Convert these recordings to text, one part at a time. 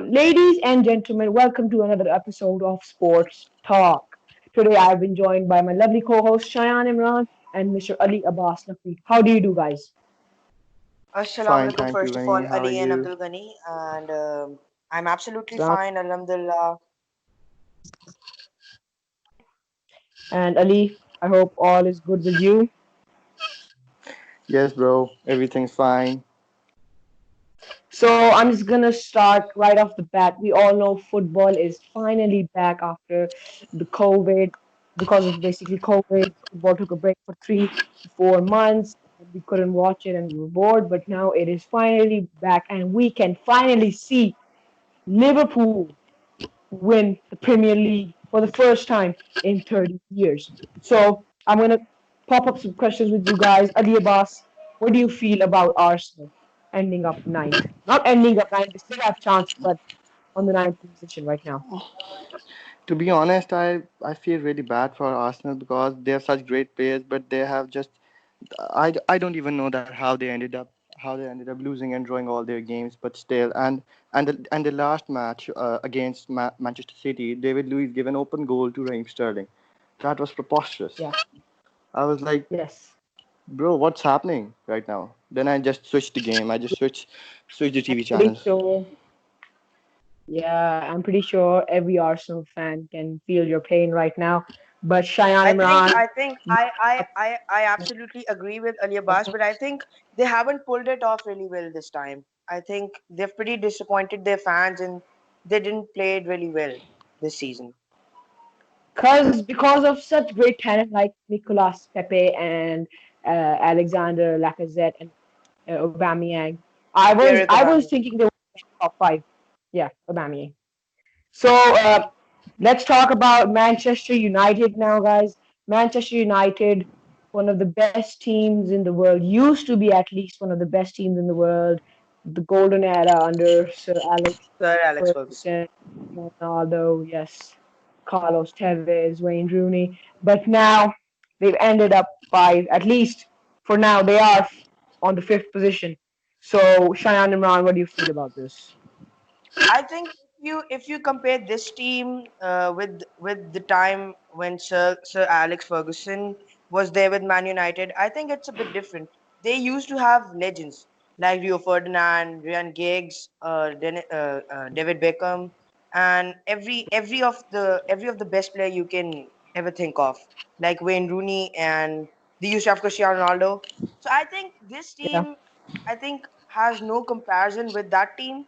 ladies and gentlemen, welcome to another episode of Sports Talk. Today, I've been joined by my lovely co-host Shayan Imran and Mr. Ali Abbas Naqvi. How do you do, guys? Assalamu Fine, alaikum, thank you, first of all, Ghani. How are Ali and you? Abdul Ghani, and I'm absolutely Salam. fine, Alhamdulillah. And Ali, I hope all is good with you. Yes, bro. Everything's fine. So I'm just gonna start right off the bat. We all know football is finally back after the COVID, because of basically COVID. Football took a break for 3 to 4 months. We couldn't watch it and we were bored, but now it is finally back, and we can finally see Liverpool win the Premier League for the first time in 30 years. So I'm gonna pop up some questions with you guys. Ali Abbas, what do you feel about Arsenal ending up ninth? Not ending up ninth, they still have chance, but on the ninth position right now. To be honest, I feel really bad for Arsenal because they have such great players, but they have just I don't even know that how they ended up losing and drawing all their games, but still and the last match against Manchester City, David Luiz gave an open goal to Raheem Sterling. That was preposterous. Yeah. I was like, Yes. bro, what's happening right now? Then I just switched the game. I just switched the I'm TV pretty channel. sure. Yeah, I'm pretty sure every Arsenal fan can feel your pain right now. But Shayan I think, Imran, I think, I absolutely agree with Ali Abbas, but I think they haven't pulled it off really well this time. I think they've pretty disappointed their fans, and they didn't play it really well this season. because of such great talent like Nicolas Pepe and Alexander Lacazette and Aubameyang, Pierre-Emerick I was Aubameyang. thinking they were top five. Yeah, Aubameyang. So let's talk about Manchester United now, guys. Manchester United, one of the best teams in the world, used to be at least one of the best teams in the world. The golden era under Sir Alex Sir Alex Ferguson. Ferguson, Ronaldo, yes, Carlos Tevez, Wayne Rooney. But now they've ended up five, at least for now, they are on the fifth position. So, Shayan Imran, what do you feel about this? I think if you compare this team with the time when Sir Alex Ferguson was there with Man United, I think it's a bit different. They used to have legends like Rio Ferdinand, Ryan Giggs, David Beckham, and every of the best player you can ever think of, like Wayne Rooney, and they used to have Cristiano Ronaldo. So I think this Yeah. team, I think, has no comparison with that team,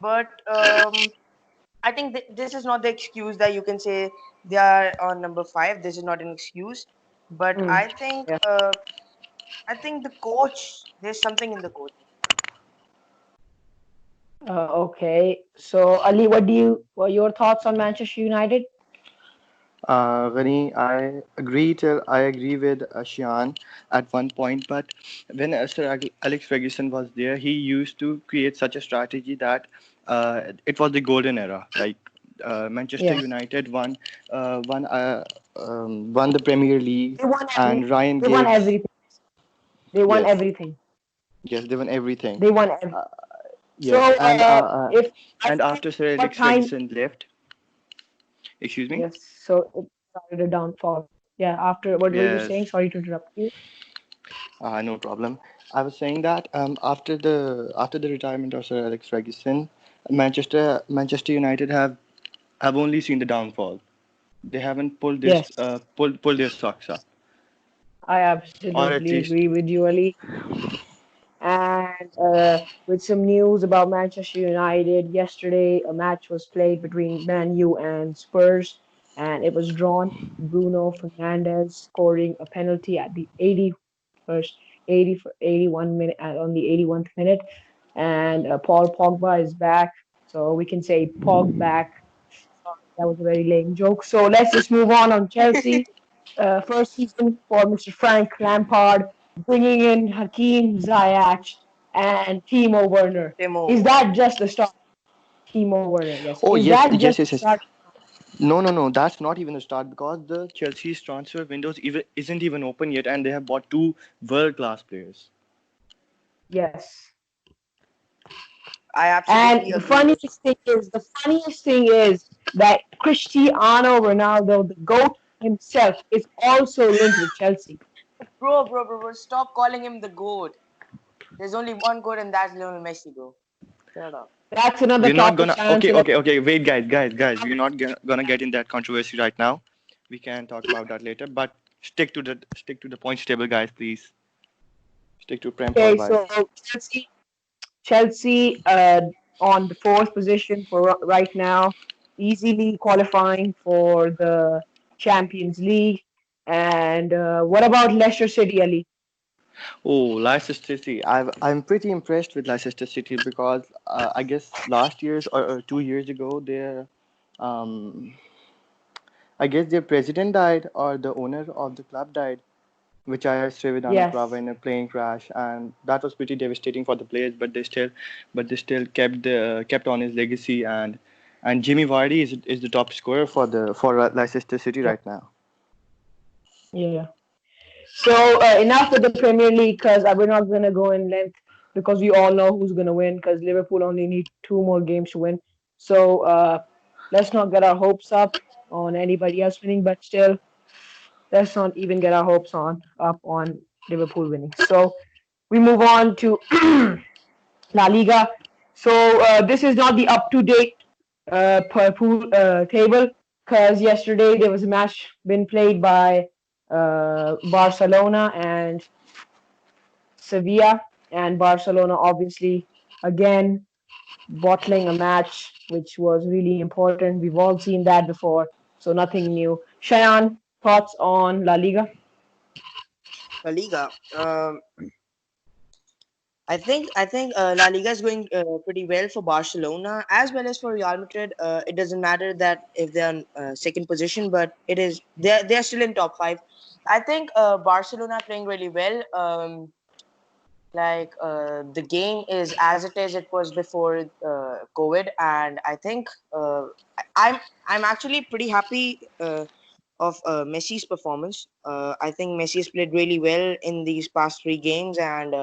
but I think this is not the excuse that you can say they are on number five. This is not an excuse, but Mm, I think the coach. There's something in the coach. Okay. So, Ali, what are your thoughts on Manchester United? Ghani, I agree with Shian at one point, but when Alex Ferguson was there, he used to create such a strategy that it was the golden era. Like Manchester Yes. United won the Premier League, They won every, and Ryan they won Giggs, everything. They won yes, everything. yes, they won everything. They won everything. Uh, So, yes, if I and think after Sir what Alex time, Ferguson left, excuse me, yes, so it started a downfall. Yeah, after what were you saying? yes. Sorry to interrupt you. No problem. I was saying that after the retirement of Sir Alex Ferguson, Manchester United have only seen the downfall. They haven't Yes, pulled their socks up, I or at absolutely least agree with you, Ali. And with some news about Manchester United, yesterday a match was played between Man U and Spurs, and it was drawn. Bruno Fernandes scoring a penalty at the 81st, 81 minute, on the 81th minute, and Paul Pogba is back, so we can say Pog back. That was a very lame joke. So let's just move on Chelsea. First season for Mr. Frank Lampard, bringing in Hakeem Ziyech and Timo Werner. Is Timo that Werner. just the start? Timo Werner, yes. oh Is yes, that just yes, the yes, yes. start? No. That's not even the start because the Chelsea's transfer windows even isn't even open yet, and they have bought two world class players. Yes. I And absolutely the agree with. funniest thing is that Cristiano Ronaldo, the GOAT himself, is also linked with Chelsea. Bro, stop calling him the goat. There's only one goat, and that's Lionel Messi, bro. Shut up. That's another We're not topic, gonna. Shannon. Okay, So let's okay, okay. Wait, guys. We're not gonna get in that controversy right now. We can talk about that later. But stick to the points table, guys. Please stick to Prem for a okay. while. So Chelsea on the fourth position for right now, easily qualifying for the Champions League. And what about Leicester City, Ali? Oh, Leicester City. I'm pretty impressed with Leicester City because I guess last year's or 2 years ago, um, I guess their president died or the owner of the club died, which I Srividhanaprabha Yes. in a plane crash, and that was pretty devastating for the players. But they still kept on his legacy, and Jimmy Vardy is the top scorer for Leicester City Yeah. right now. Yeah. So enough with the Premier League because we're not gonna go in length because we all know who's gonna win because Liverpool only need two more games to win. So let's not get our hopes up on anybody else winning, but still let's not even get our hopes on Liverpool winning. So we move on to La Liga. So this is not the up to date per pool table because yesterday there was a match been played by Barcelona and Sevilla, and Barcelona obviously again bottling a match which was really important. We've all seen that before, so nothing new. Shayan, thoughts on La Liga? La Liga. I think La Liga is going pretty well for Barcelona as well as for Real Madrid. It doesn't matter that if they're in second position, but they're still in top five. I think Barcelona are playing really well. The game is as it is. It was before COVID, and I think I'm actually pretty happy of Messi's performance. I think Messi has played really well in these past three games, and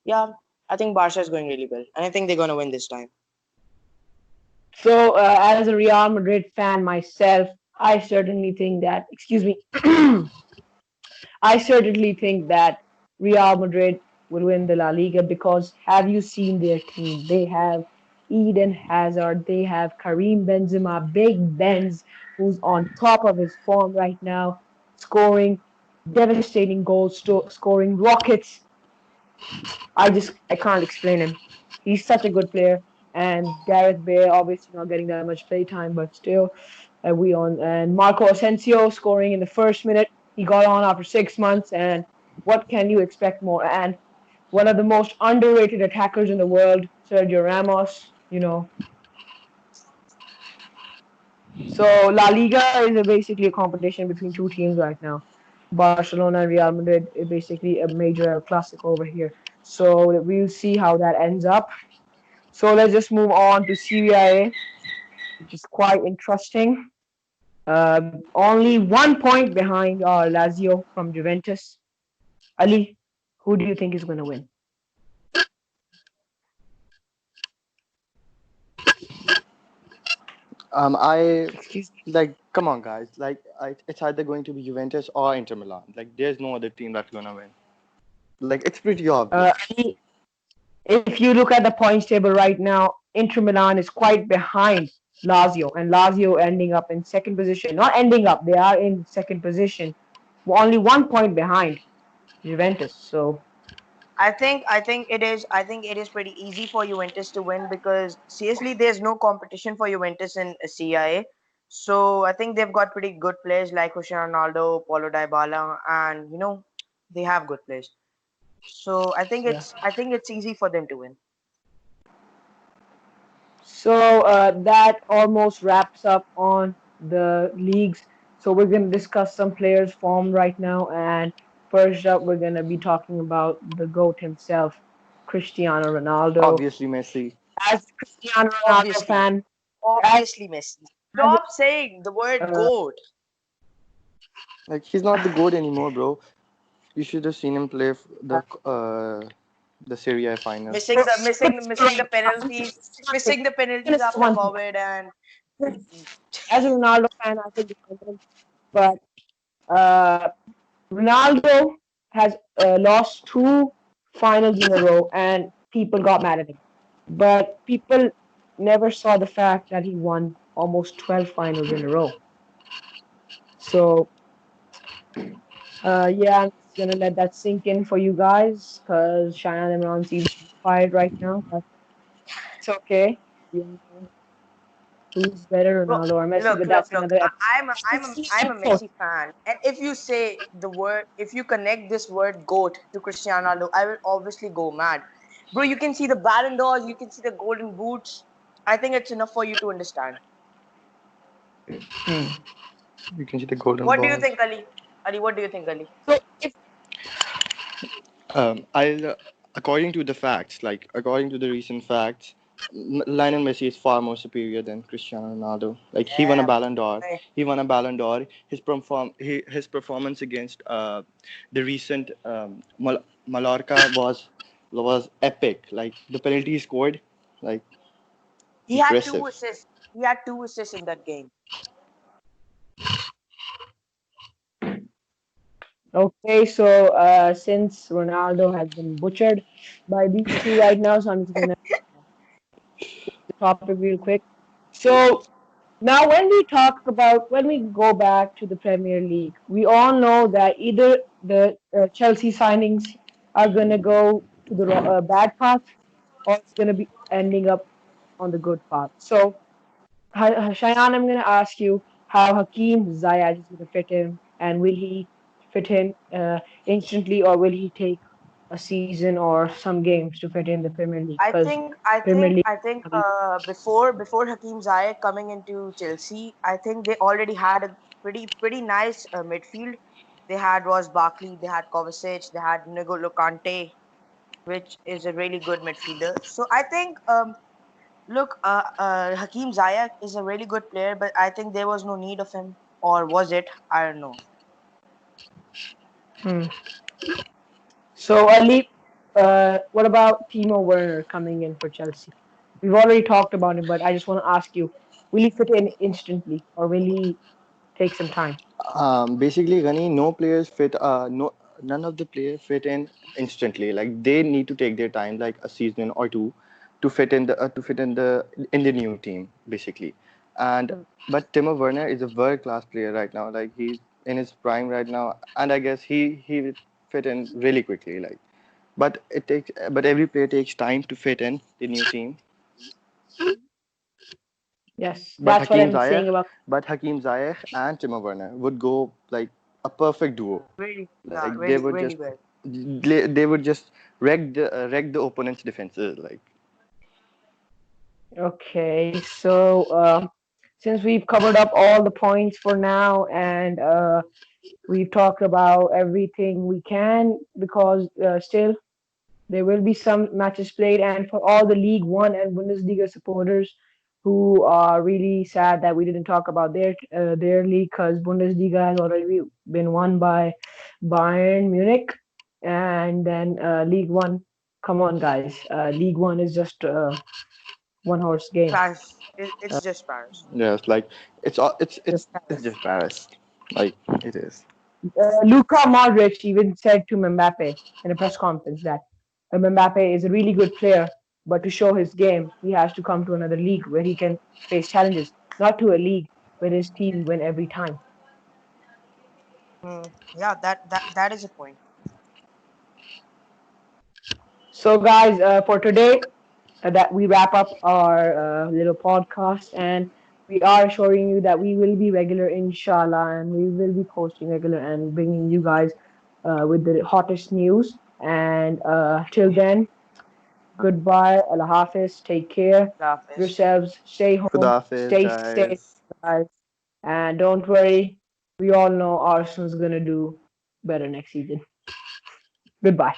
yeah, I think Barca is going really well, and I think they're gonna win this time. So, as a Real Madrid fan myself, I certainly think that, excuse me, I certainly think that Real Madrid will win the La Liga because have you seen their team? They have Eden Hazard, they have Karim Benzema, Big Benz, who's on top of his form right now, scoring devastating goals, scoring rockets. I can't explain him. He's such a good player. And Gareth Bale obviously not getting that much playtime, but still, we on and Marco Asensio scoring in the first minute. He got on after 6 months, and what can you expect more? And one of the most underrated attackers in the world, Sergio Ramos. So La Liga is basically a competition between two teams right now. Barcelona and Real Madrid is basically a major El Clasico over here. So we'll see how that ends up. So let's just move on to Serie A, which is quite interesting. Only 1 point behind Lazio from Juventus. Ali, who do you think is going to win? I Excuse me. like. Come on, guys. It's either going to be Juventus or Inter Milan. Like, there's no other team that's gonna win. Like, it's pretty obvious. Ali, if you look at the points table right now, Inter Milan is quite behind Lazio, and Lazio ending up in second position. Not ending up, they are in second position, only 1 point behind Juventus. So I think it is pretty easy for Juventus to win because seriously, there's no competition for Juventus in CIA. So I think they've got pretty good players like Cristiano Ronaldo, Paulo Dybala, and they have good players. So I think yeah. it's easy for them to win. So that almost wraps up on the leagues. So we're going to discuss some players' form right now, and first up, we're going to be talking about the GOAT himself, Cristiano Ronaldo. Obviously, Messi. As a Cristiano Ronaldo Obviously, fan, as, obviously Messi. as Stop saying the word uh, goat. Like, he's not the goat anymore, bro. You should have seen him play the the Serie A final. missing the I'm gonna penalties say after one thing. COVID and As a Ronaldo fan, I think it's different, but uh, Ronaldo has lost two finals in a row, and people got mad at him. But people never saw the fact that he won almost 12 finals in a row. So, yeah, I'm just gonna let that sink in for you guys because Cheyenne Imran seems to be quiet right now, but it's okay. We all know who's better, Bro, Ronaldo or Messi, look, but look, that's look. another episode. I'm a Messi fan, and if you connect this word "goat" to Cristiano Ronaldo, I will obviously go mad. Bro, you can see the Ballon d'Ors, you can see the Golden Boots. I think it's enough for you to understand. Hmm. You can see the golden What do you balls. think, Ali? Ali, what do you think, Ali? So, if I'll according to the facts, like according to the recent facts, Lionel Messi is far more superior than Cristiano Ronaldo. Like he won a Yeah, Ballon d'Or. man. He won a Ballon d'Or. His performance against the recent Mallorca was epic. Like the penalty he scored, like He had two impressive. assists. He had two assists in that game. okay, so since Ronaldo has been butchered by these two right now, so I'm just gonna the topic real quick. So now, when we go back to the Premier League, we all know that either the Chelsea signings are gonna go to the bad path, or it's gonna be ending up on the good path. So, Shayan, I'm gonna ask you how Hakeem Ziyech is gonna fit in, and will he fit in instantly, or will he take a season or some games to fit in the Premier League? Because Premier League. Before Hakeem Ziyech coming into Chelsea, I think they already had a pretty nice midfield. They had Ross Barkley, they had Kovacic, they had N'Golo Kante, which is a really good midfielder. So I think, look, Hakeem Ziyech is a really good player, but I think there was no need of him, or was it? I don't know. Hmm. So, Ali, what about Timo Werner coming in for Chelsea? We've already talked about him, but I just want to ask you, will he fit in instantly or will he take some time? Basically, Gani, no players fit. No, none of the players fit in instantly. Like they need to take their time, like a season or two, to fit in the new team, basically. And Hmm. but Timo Werner is a world class player right now. Like he's in his prime right now, and I guess he will fit in really quickly. Like, but every player takes time to fit in the new team. Yes, But that's what Hakeem I'm Ziyech, saying about. but Hakeem Ziyech and Timo Werner would go like a perfect duo. Really, Like yeah, they would really, just really well. they would just wreck the opponent's defenses. Like Okay, so since we've covered up all the points for now and we've talked about everything we can, because still there will be some matches played, and for all the League One and Bundesliga supporters who are really sad that we didn't talk about their league, because Bundesliga has already been won by Bayern Munich, and then League One. Come on, guys! League One is just one horse game. Paris. Uh, It's just Paris. yes, like just it's just Paris. Like it is. Luka Modric even said to Mbappe in a press conference that Mbappe is a really good player, but to show his game, he has to come to another league where he can face challenges, not to a league where his team win every time. Yeah, that is a point. So, guys, for today, that we wrap up our little podcast, and we are assuring you that we will be regular, inshallah, and we will be posting regular and bringing you guys with the hottest news. And till then, goodbye, Allah Hafiz, take care of Hafiz. yourselves, stay home, Khudafiz, stay safe, guys. guys, and don't worry, we all know Arsenal's gonna do better next season. Goodbye.